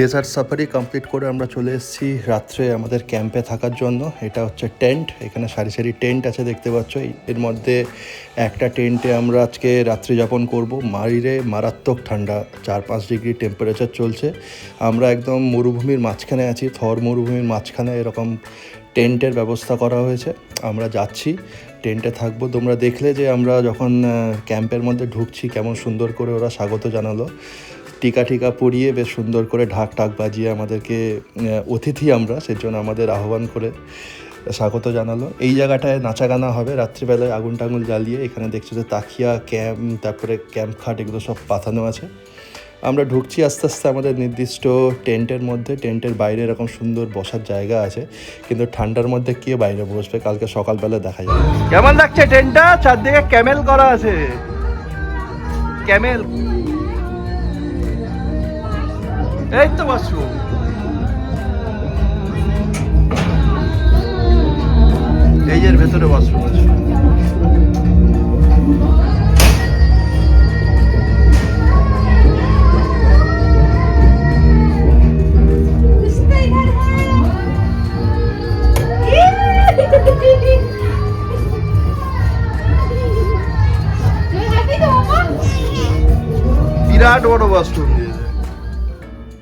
Desert safari complete করে আমরা চলে এসেছি রাত্রে আমাদের ক্যাম্পে থাকার জন্য। এটা হচ্ছে টেন্ট, এখানে সারি সারি টেন্ট আছে দেখতে পাচ্ছ। এর মধ্যে একটা টেন্টে আমরা আজকে রাত্রি যাপন করব। মারাত্মক ঠান্ডা, 4-5 ডিগ্রি টেম্পারেচার চলছে। আমরা একদম মরুভূমির মাঝখানে আছি, থর মরুভূমির মাঝখানে এরকম টেন্টের ব্যবস্থা করা হয়েছে। আমরা যাচ্ছি, টেন্টে থাকবো। তোমরা দেখলে যে আমরা যখন ক্যাম্পের মধ্যে ঢুকছি কেমন সুন্দর করে ওরা স্বাগত জানালো, টিকা পরিয়ে বেশ সুন্দর করে ঢাক বাজিয়ে আমাদেরকে, অতিথি আমরা, সেজন্য আমাদের আহ্বান করে স্বাগত জানালো। এই জায়গাটায় নাচা গানা হবে রাত্রিবেলায় আগুন টাগুন জ্বালিয়ে। এখানে দেখছো যে তাকিয়া, ক্যাম্প, তারপরে ক্যাম্প খাট, এগুলো সব পাতানো আছে। আমরা ঢুকছি আস্তে আস্তে আমাদের নির্দিষ্ট টেন্টের মধ্যে। টেন্টের বাইরে এরকম সুন্দর বসার জায়গা আছে, কিন্তু ঠান্ডার মধ্যে কে বাইরে বসবে, কালকে সকালবেলা দেখা যাবে। কেমন লাগছে টেন্টটা? চারদিকে ক্যামেল করা আছে, ক্যামেল। এই তো বাথরুম, এই এর ভেতরে বাথরুম আছে। বিরাট বড় বাথরুম।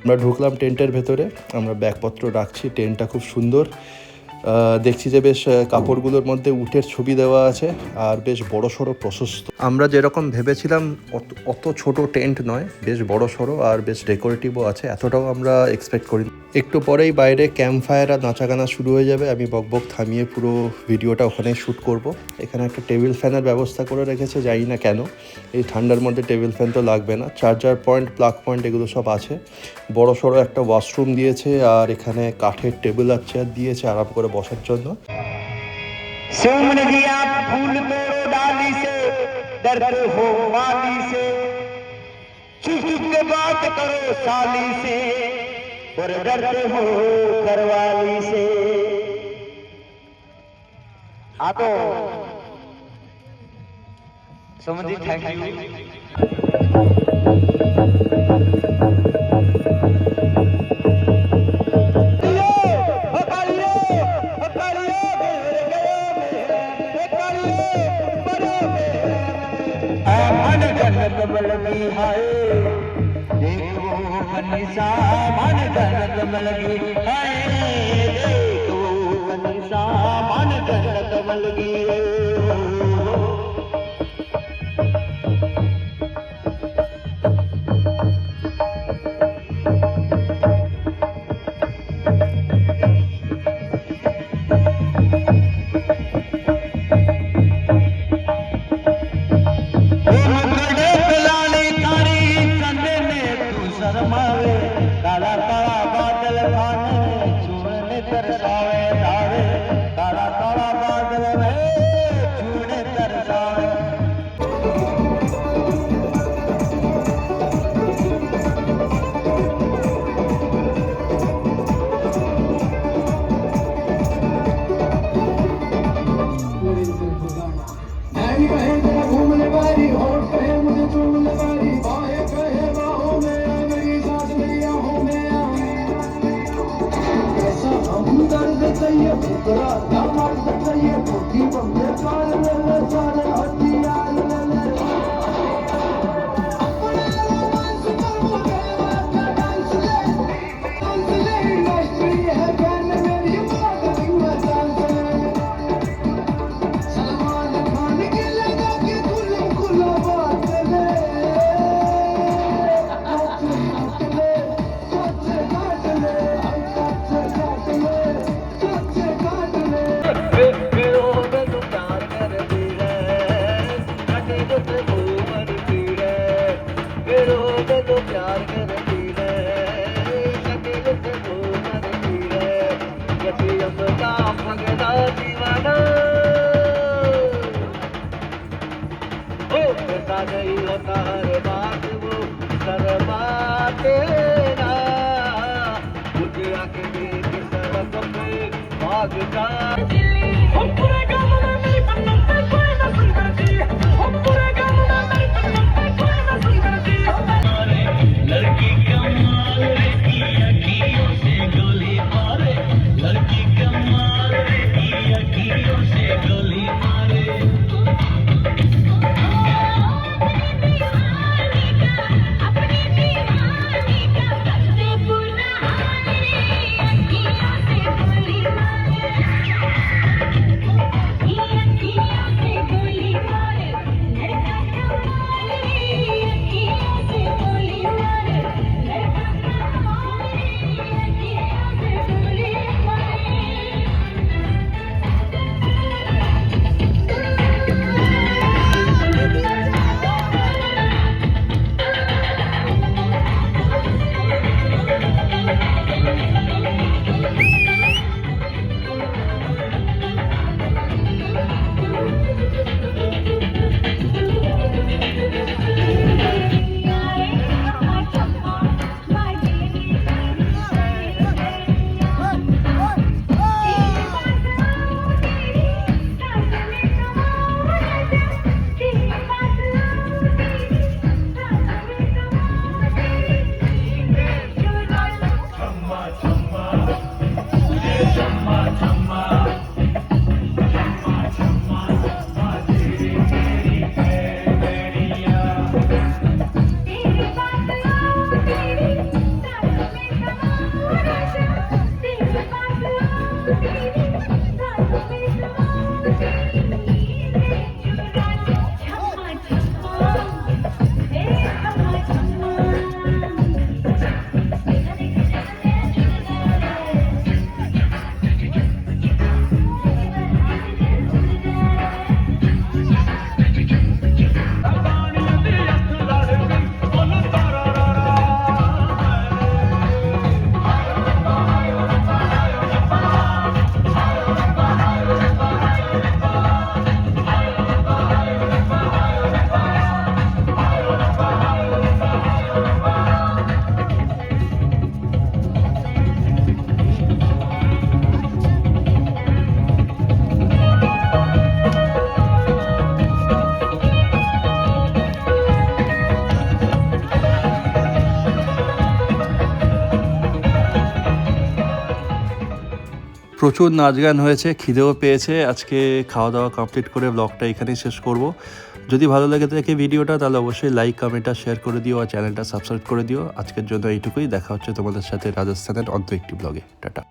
আমরা ঢুকলাম টেন্টের ভেতরে, আমরা ব্যাগপত্র রাখছি। টেন্টটা খুব সুন্দর, দেখছি যে বেশ কাপড়গুলোর মধ্যে উটের ছবি দেওয়া আছে, আর বেশ বড় সড়ো প্রশস্ত। আমরা যেরকম ভেবেছিলাম অত ছোট টেন্ট নয়, বেশ বড় সড়ো আর বেশ ডেকোরেটিভও আছে। এতটাও আমরা এক্সপেক্ট করি। একটু পরেই বাইরে ক্যাম্প ফায়ার আর নাচাগানা শুরু হয়ে যাবে। আমি বকবক থামিয়ে পুরো ভিডিওটা ওখানেই শ্যুট করব। এখানে একটা টেবিল ফ্যানের ব্যবস্থা করে রেখেছে, জানি না কেন। এই ঠান্ডার মধ্যে টেবিল ফ্যান তো লাগবে না। চার্জার পয়েন্ট, প্লাগ পয়েন্ট, এগুলো সব আছে। বড় সড়ো একটা ওয়াশরুম দিয়েছে, আর এখানে কাঠের টেবিল আর চেয়ার দিয়েছে আরাম করে বসার জন্য। Thank you. लगी हाय देखो मनीषा, मन जन्नत में लगी हाय देखो मनीषा, मन जन्नत में लगी। काला काला बादल खाने चूड़ने तरसावे दावे, काला काला बादल में चूड़ने तरसावे। घूमने वाली होठ कहे मुझे चूमने वाली, बाहें कहे बाहों में आ मेरी सांस मेरी आहों में आ। कैसा हमदर्द चाहिए पुतरा दामाद चाहिए, कोठी बम्बे चाल ले ले सारे हथियार ले ले। अपने रोमांस पर मुझे वादा डांस ले, डांस ले इंडस्ट्री है फैन मेरी मॉडलिंग में डांस ले। सलमान खान के लगा के खुला खुला बात ले, गई होता हर बात वो शर्माते ना, मुझे आके देख सड़क पे भाग जा। हम पूरे गाँव में मेरी पन्नों पे कोई न सुनती, हम पूरे गाँव में मेरी पन्नों पे कोई न सुनती। लड़की कमाल की প্রচুর নাচ গান হয়েছে, খিদেও পেয়েছে। আজকে খাওয়া দাওয়া কমপ্লিট করে ব্লগটা এখানেই শেষ করব। যদি ভালো লাগে থাকে ভিডিওটা তাহলে অবশ্যই লাইক কমেন্ট আর শেয়ার করে দিও, আর চ্যানেলটা সাবস্ক্রাইব করে দিও। আজকের জন্য এইটুকুই, দেখা হচ্ছে তোমাদের সাথে রাজস্থানের অন্য একটি ব্লগে। টাটা।